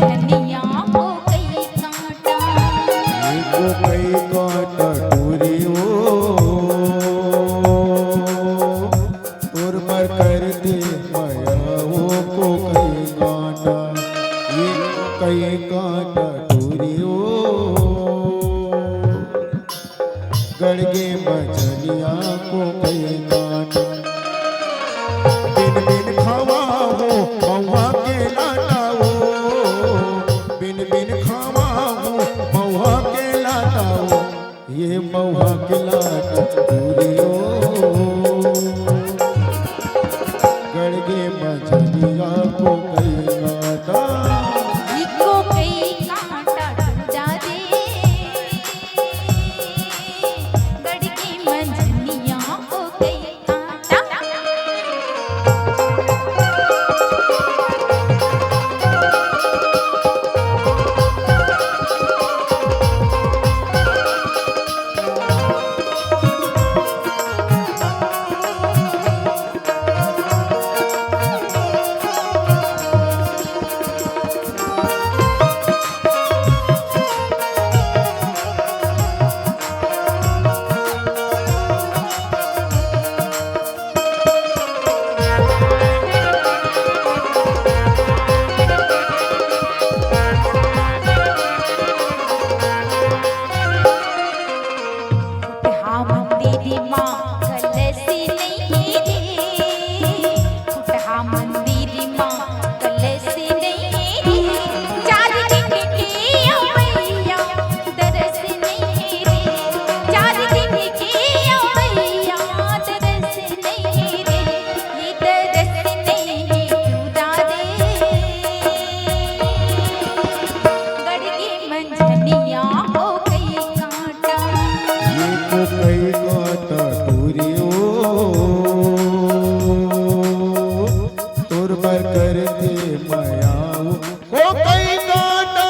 मंझनिया को कई कांटा, को कई कांटा टूरी हो तुर पर कर दे मायाओं को कई कांटा, ये कई कांटा टूरी हो गड़गे मछलिया को कई कांटा। बिन बिन खावा हो महुआ के लाटा हो, बिन बिन खावा हो महुआ के लाटा हो, ये महुआ के लाटा पूरी हो गड़गे मछलिया को कई कांटा। इको कई कांटा टूटा दे, गड़गे मंझनिया को कई कांटा। कई कांटा टूरी हो तुर पर कर दे मायाओं को कई कांटा।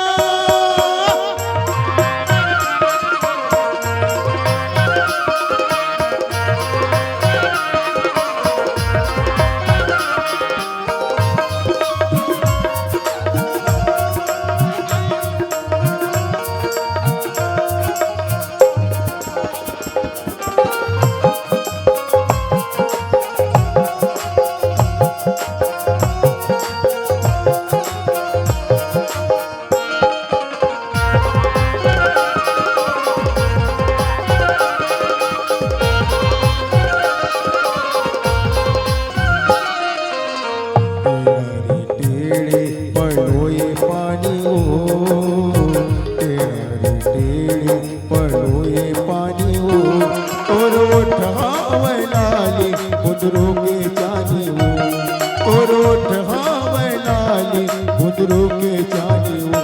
पड़ोए पानी हो तेरे टेढ़े पड़ोए पानी हो और उठावे लाली कुदरों के जानी हो, और उठावे लाली कुदरों के जानी हो,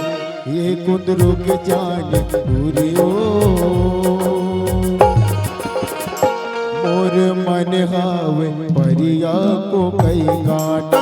ये कुदरों के जानी पूरी हो मोर मन हावे परिया को कई कांटा।